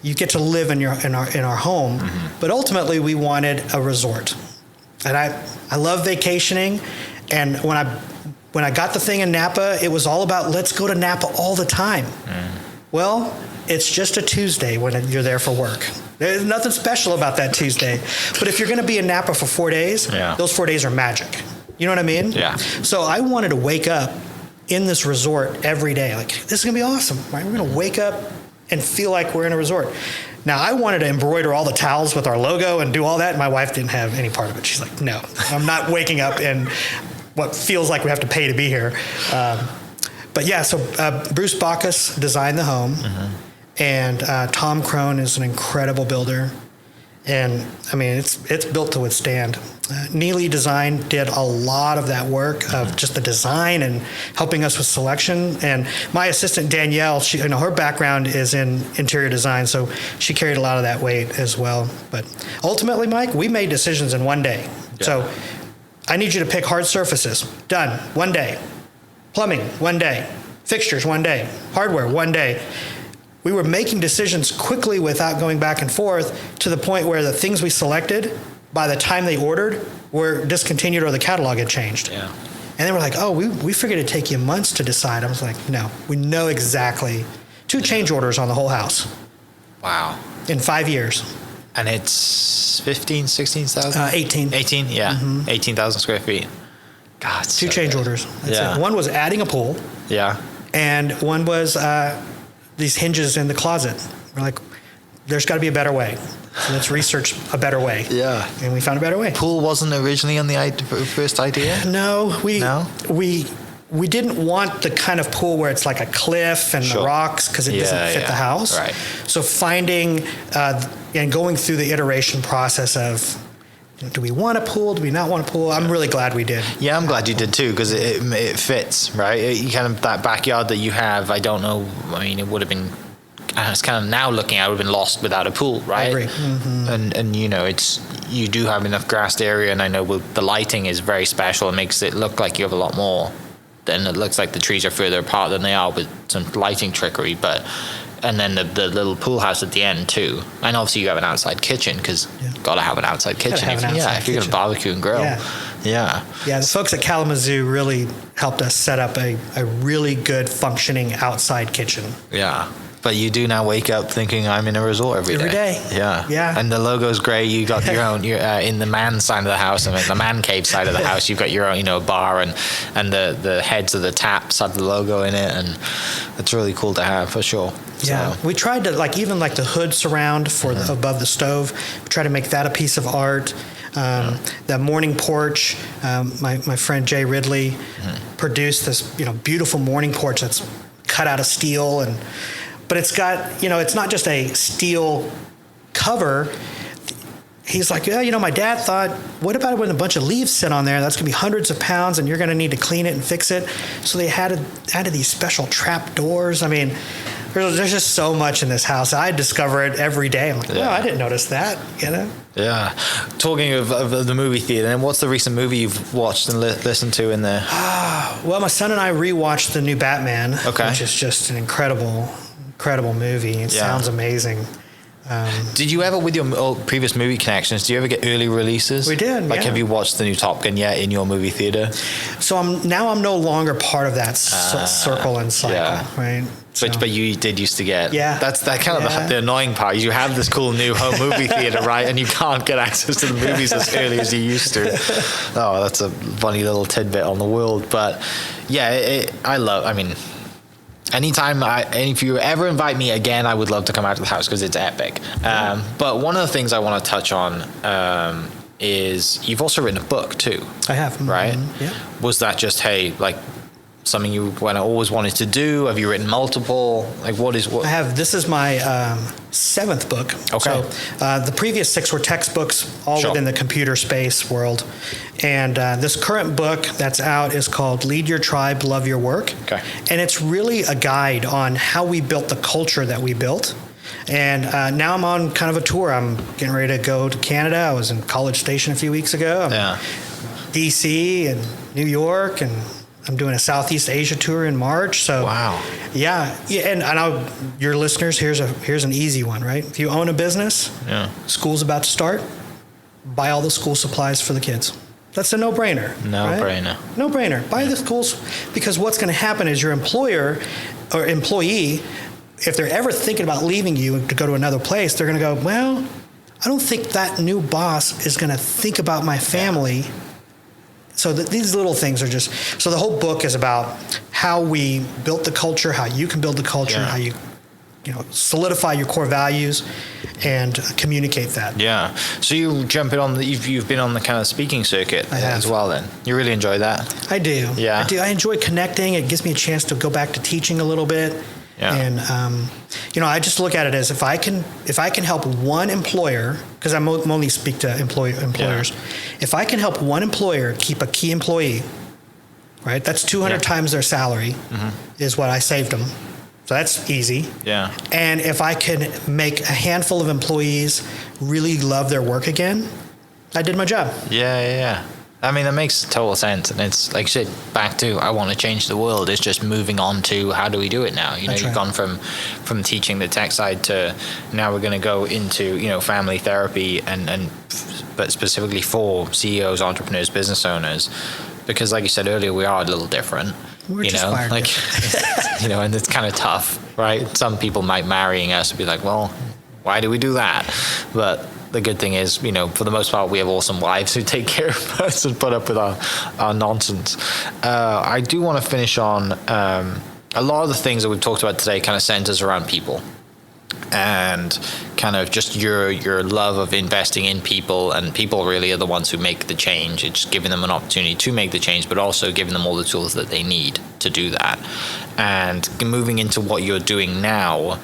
get to live in our home, but ultimately we wanted a resort, and I love vacationing, and when I got the thing in Napa, it was all about let's go to Napa all the time. Well, it's just a Tuesday when you're there for work. There's nothing special about that Tuesday. But if you're going to be in Napa for 4 days, those 4 days are magic. You know what I mean? Yeah. So I wanted to wake up in this resort every day. Like, this is going to be awesome, right? We're going to wake up and feel like we're in a resort. Now, I wanted to embroider all the towels with our logo and do all that. My wife didn't have any part of it. She's like, no, I'm not waking up in what feels like we have to pay to be here. But yeah, so Bruce Bacchus designed the home, and Tom Crone is an incredible builder. And it's built to withstand. Neely Design did a lot of that work of just the design and helping us with selection. And my assistant Danielle, her background is in interior design, so she carried a lot of that weight as well. But ultimately, Mike, we made decisions in one day. Yeah. So I need you to pick hard surfaces. Done. 1 day. Plumbing, 1 day. Fixtures, 1 day. Hardware, 1 day. We were making decisions quickly without going back and forth to the point where the things we selected, by the time they ordered, were discontinued or the catalog had changed. Yeah. And they were like, oh, we figured it'd take you months to decide. I was like, no, we know exactly. 2 change orders on the whole house. Wow. In 5 years. And it's 15, 16,000? 18. 18, yeah. 18,000 square feet. God, 2 change orders. That's it. One was adding a pool. Yeah. And one was these hinges in the closet. We're like, there's got to be a better way. So let's research a better way. Yeah. And we found a better way. Pool wasn't originally on the first idea? No, we didn't want the kind of pool where it's like a cliff and the rocks, because it doesn't fit the house. Right. So finding and going through the iteration process of, do we want a pool? Do we not want a pool? I'm really glad we did. Yeah, I'm glad you did too, because it fits, right? You kind of, that backyard that you have, I don't know, it would have been, it's kind of now looking, I would have been lost without a pool, right? I agree. Mm-hmm. And you do have enough grassed area, and I know the lighting is very special. It makes it look like you have a lot more. Then it looks like the trees are further apart than they are with some lighting trickery, and then the little pool house at the end too. And obviously you have an outside kitchen, because you've got to have an outside kitchen if you're going to barbecue and grill. Yeah. The folks at Kalamazoo really helped us set up a really good functioning outside kitchen. Yeah. But you do now wake up thinking I'm in a resort every day. Yeah. Yeah. And the logo's great. You got your own. You're in the man side of the house. I mean, the man cave side of the house. You've got your own, bar and the heads of the taps have the logo in it, and it's really cool to have for sure. Yeah, So. we tried to even the hood surround for above the stove. We tried to make that a piece of art. The morning porch. My friend Jay Ridley produced this beautiful morning porch that's cut out of steel, but it's got it's not just a steel cover. He's like, yeah, my dad thought, what about it when a bunch of leaves sit on there? That's going to be hundreds of pounds, and you're going to need to clean it and fix it. So they added these special trap doors. I mean, there's just so much in this house. I discover it every day. I'm like, oh, I didn't notice that, Yeah. Talking of the movie theater, and what's the recent movie you've watched and listened to in there? Well, my son and I rewatched the new Batman, which is just an incredible movie. It sounds amazing. Did you ever, with your previous movie connections, do you ever get early releases? We did. Have you watched the new Top Gun yet in your movie theater? So I'm no longer part of that circle and cycle, right? But you did used to get. Yeah. That's kind of the annoying part. You have this cool new home movie theater, right? And you can't get access to the movies as early as you used to. Oh, that's a funny little tidbit on the world. But yeah, anytime, if you ever invite me again, I would love to come out to the house because it's epic. But one of the things I want to touch on is you've also written a book too. I have. Right? Mm-hmm. Yeah. Was that just, something you always wanted to do? Have you written multiple? I have. This is my 7th book. Okay. So the previous 6 were textbooks, all within the computer space world. And this current book that's out is called Lead Your Tribe, Love Your Work. Okay. And it's really a guide on how we built the culture that we built. And now I'm on kind of a tour. I'm getting ready to go to Canada. I was in College Station a few weeks ago. DC and New York, and I'm doing a Southeast Asia tour in March. So wow. Yeah, and your listeners, here's an easy one, right? If you own a business, school's about to start, buy all the school supplies for the kids. That's a no-brainer. No-brainer. No-brainer. Buy the schools, because what's going to happen is your employer or employee, if they're ever thinking about leaving you to go to another place, they're going to go, well, I don't think that new boss is going to think about my family. So these little things are just, so the whole book is about how we built the culture, how you can build the culture, how you solidify your core values and communicate that. Yeah. So you've been on the kind of speaking circuit as well then. You really enjoy that? I do. Yeah. I do. I enjoy connecting. It gives me a chance to go back to teaching a little bit. Yeah. And I just look at it as if I can help one employer, because I only speak to employers. If I can help one employer keep a key employee, right? That's 200 times their salary is what I saved them. So that's easy. Yeah. And if I can make a handful of employees really love their work again, I did my job. Yeah. I mean, that makes total sense. And it's like shit, back to I want to change the world. It's just moving on to how do we do it now? You've gone from teaching the tech side to now we're going to go into, family therapy but specifically for CEOs, entrepreneurs, business owners. Because like you said earlier, we are a little different. We're just fired different. And it's kind of tough, right? Some people might marrying us be like, well, why do we do that? But the good thing is, for the most part, we have awesome wives who take care of us and put up with our nonsense. I do want to finish on a lot of the things that we've talked about today kind of centers around people and kind of just your love of investing in people, and people really are the ones who make the change. It's giving them an opportunity to make the change, but also giving them all the tools that they need to do that. And moving into what you're doing now,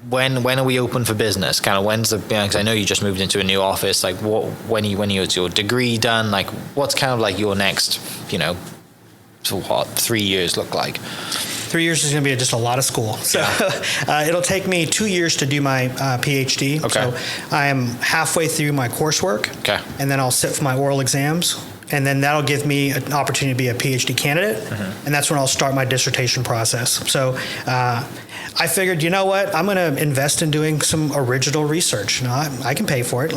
when are we open for business? Kind of when's because I know you just moved into a new office. Like when is your degree done? Like what's kind of like your next, 3 years look like? 3 years is going to be just a lot of school. So it'll take me 2 years to do my PhD. Okay. So I am halfway through my coursework. Okay. And then I'll sit for my oral exams. And then that'll give me an opportunity to be a PhD candidate. And that's when I'll start my dissertation process. So I figured, you know what? I'm going to invest in doing some original research. I can pay for it.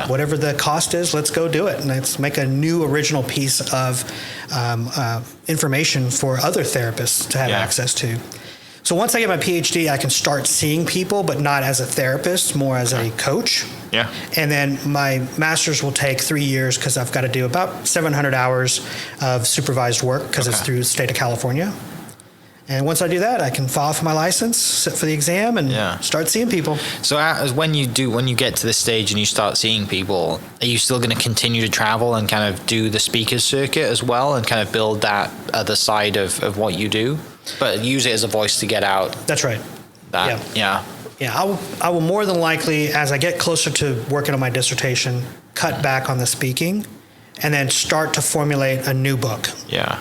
Whatever the cost is, let's go do it. And let's make a new original piece of information for other therapists to have access to. So once I get my PhD, I can start seeing people, but not as a therapist, more as a coach. Yeah. And then my master's will take 3 years because I've got to do about 700 hours of supervised work because it's through the state of California. And once I do that, I can file for my license, sit for the exam, and start seeing people. So when you get to this stage and you start seeing people, are you still going to continue to travel and kind of do the speakers circuit as well and kind of build that other side of what you do, but use it as a voice to get out? That's right. Yeah. I will more than likely, as I get closer to working on my dissertation, cut back on the speaking and then start to formulate a new book. Yeah.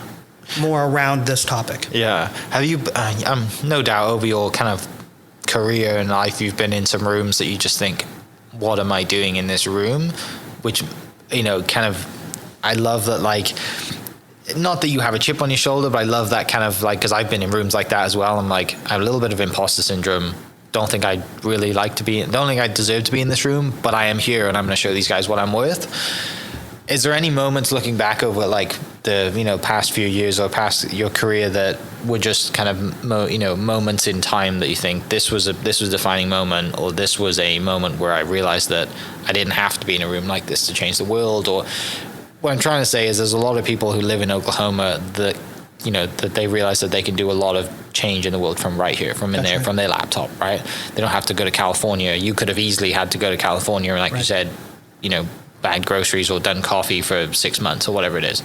More around this topic. Yeah. Have you, no doubt over your kind of career and life, you've been in some rooms that you just think, what am I doing in this room? Which, kind of, I love that, like, not that you have a chip on your shoulder, but I love that kind of like, because I've been in rooms like that as well. I'm like, I have a little bit of imposter syndrome. Don't think I'd really like to be, don't think I deserve to be in this room, but I am here and I'm going to show these guys what I'm worth. Is there any moments looking back over like the past few years or past your career that were just kind of moments in time that you think this was a defining moment, or this was a moment where I realized that I didn't have to be in a room like this to change the world? Or what I'm trying to say is there's a lot of people who live in Oklahoma that that they realize that they can do a lot of change in the world from right here, from from their laptop, right? They don't have to go to California. You could have easily had to go to California and, like you said, bag groceries or done coffee for 6 months or whatever it is.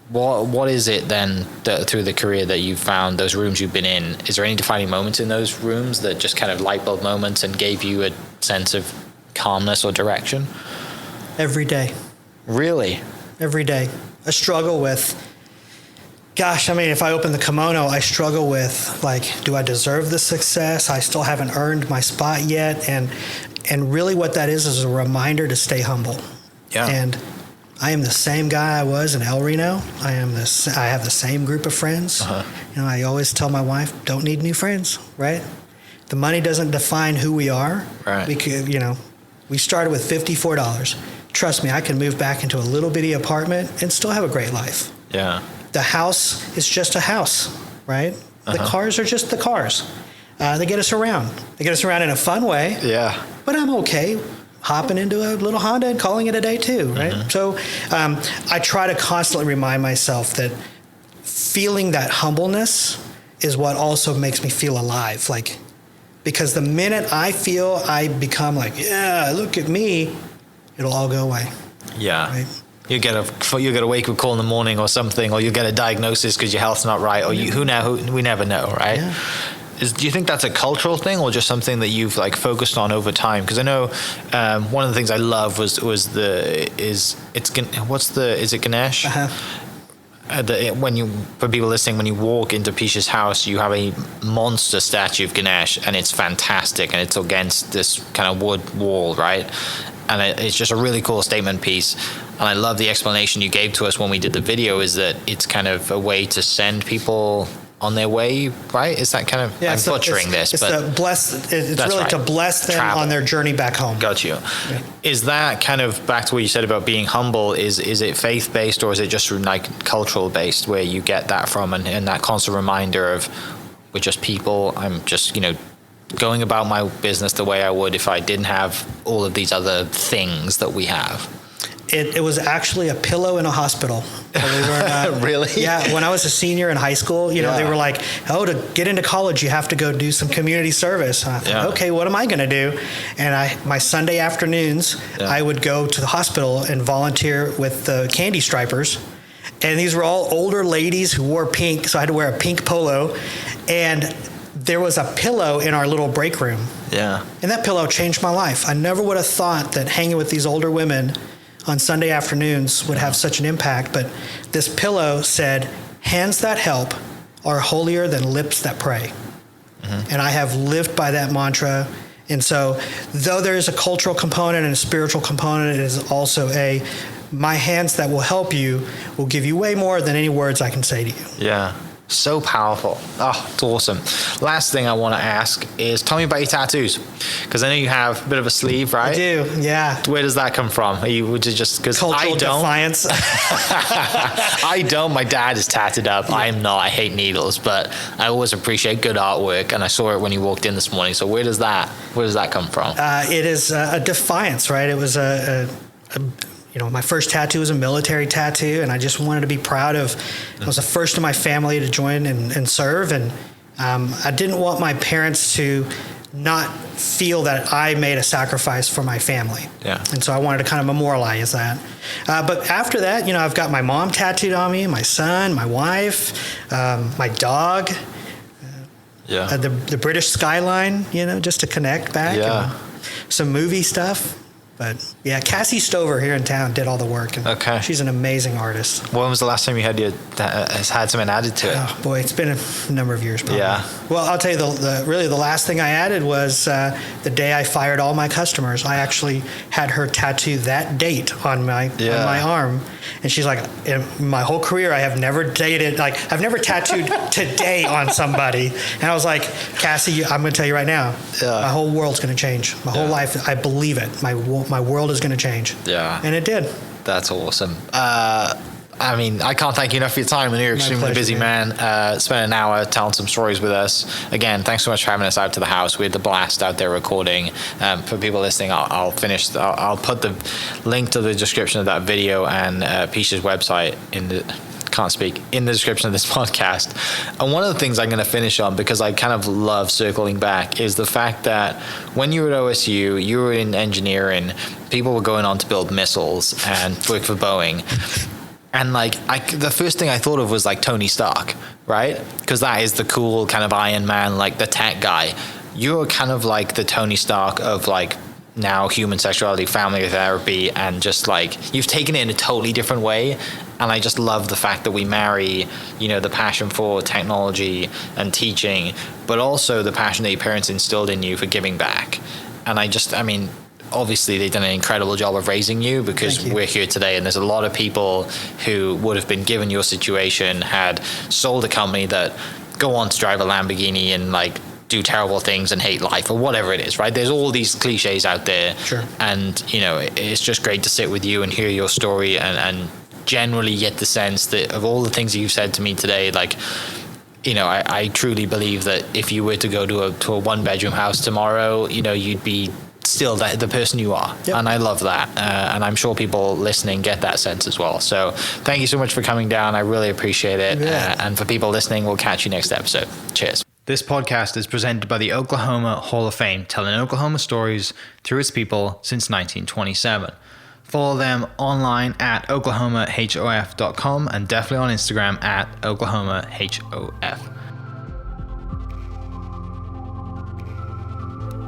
What is it then that through the career that you've found, those rooms you've been in, is there any defining moments in those rooms that just kind of light bulb moments and gave you a sense of calmness or direction? Every day. Really? Every day. I struggle with, if I open the kimono, I struggle with, like, do I deserve this success? I still haven't earned my spot yet. And really what that is a reminder to stay humble. Yeah. And I am the same guy I was in El Reno. I have the same group of friends. I always tell my wife, don't need new friends, right? The money doesn't define who we are. Right. We started with $54. Trust me, I can move back into a little bitty apartment and still have a great life. Yeah. The house is just a house, right? The cars are just the cars. They get us around. They get us around in a fun way. Yeah. But I'm okay hopping into a little Honda and calling it a day too, right? So I try to constantly remind myself that feeling that humbleness is what also makes me feel alive. Like, because the minute I feel I become like, yeah, look at me, it'll all go away. Yeah. Right? You get a wake-up call in the morning or something, or you get a diagnosis because your health's not right, or we never know, right? Yeah. Do you think that's a cultural thing, or just something that you've like focused on over time? Because I know one of the things I love is it Ganesh? For people listening, when you walk into Piyush's house, you have a monster statue of Ganesh, and it's fantastic, and it's against this kind of wood wall, right? And it's just a really cool statement piece. And I love the explanation you gave to us when we did the video, is that it's kind of a way to send people on their way, right? Is that kind of, I'm butchering this, but it's really right. To bless them on their journey back home. Got you. Yeah. Is that kind of back to what you said about being humble? Is it faith-based, or is it just like cultural-based, where you get that from, and that constant reminder of, we're just people, I'm just, going about my business the way I would if I didn't have all of these other things that we have? It was actually a pillow in a hospital. Believe it or not. Really? Yeah. When I was a senior in high school, they were like, "Oh, to get into college, you have to go do some community service." And I thought, okay, what am I going to do? And my Sunday afternoons, I would go to the hospital and volunteer with the candy stripers. And these were all older ladies who wore pink, so I had to wear a pink polo. And there was a pillow in our little break room. Yeah. And that pillow changed my life. I never would have thought that hanging with these older women on Sunday afternoons would have such an impact, but this pillow said, "Hands that help are holier than lips that pray." And I have lived by that mantra. And so, though there is a cultural component and a spiritual component, it is also my hands that will help you will give you way more than any words I can say to you. Yeah. So powerful. Oh, it's awesome. Last thing I want to ask is tell me about your tattoos. Because I know you have a bit of a sleeve, right? I do, yeah. Where does that come from? Would you just, because I don't. Defiance. I don't. My dad is tatted up. I am not. I hate needles, but I always appreciate good artwork. And I saw it when you walked in this morning. So where does that come from? It is a defiance, right? It was my first tattoo was a military tattoo, and I just wanted to be proud of. I was the first in my family to join and serve, and I didn't want my parents to not feel that I made a sacrifice for my family. Yeah. And so I wanted to kind of memorialize that. But after that, I've got my mom tattooed on me, my son, my wife, my dog. The British skyline, just to connect back. Yeah. And some movie stuff. But yeah, Cassie Stover here in town did all the work. And okay. She's an amazing artist. When was the last time you had something added to it? Oh boy, it's been a number of years probably. Yeah. Well, I'll tell you, the last thing I added was the day I fired all my customers. I actually had her tattoo that date on my arm. And she's like, in my whole career, I have never I've never tattooed today on somebody. And I was like, Cassie, I'm going to tell you right now, my whole world's going to change. My whole life, I believe it. My world is going to change. Yeah. And it did. That's awesome. I can't thank you enough for your time. And you're an extremely busy man. Spent an hour telling some stories with us. Again, thanks so much for having us out to the house. We had the blast out there recording. For people listening, I'll put the link to the description of that video and Piyush's website in the description of this podcast. And one of the things I'm going to finish on, because I kind of love circling back, is the fact that when you were at OSU, you were in engineering, people were going on to build missiles and work for Boeing. And the first thing I thought of was Tony Stark, right? Because that is the cool kind of Iron Man, the tech guy. You're kind of like the Tony Stark of now human sexuality, family therapy, and just you've taken it in a totally different way. And I just love the fact that we marry, the passion for technology and teaching, but also the passion that your parents instilled in you for giving back. And obviously they've done an incredible job of raising you, because we're here today, and there's a lot of people who would have been given your situation, had sold a company that go on to drive a Lamborghini and do terrible things and hate life or whatever it is, right? There's all these cliches out there. Sure. And, it's just great to sit with you and hear your story and generally get the sense that of all the things that you've said to me today, I truly believe that if you were to go to a one-bedroom house tomorrow, you'd be still the person you are. Yep. And I love that. And I'm sure people listening get that sense as well. So thank you so much for coming down. I really appreciate it. Yeah. And for people listening, we'll catch you next episode. Cheers. This podcast is presented by the Oklahoma Hall of Fame, telling Oklahoma stories through its people since 1927. Follow them online at oklahomahof.com and definitely on Instagram at oklahomahof.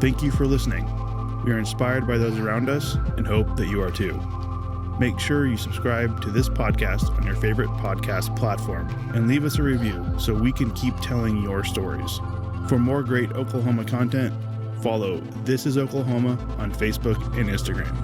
Thank you for listening. We are inspired by those around us and hope that you are too. Make sure you subscribe to this podcast on your favorite podcast platform and leave us a review so we can keep telling your stories. For more great Oklahoma content, follow This Is Oklahoma on Facebook and Instagram.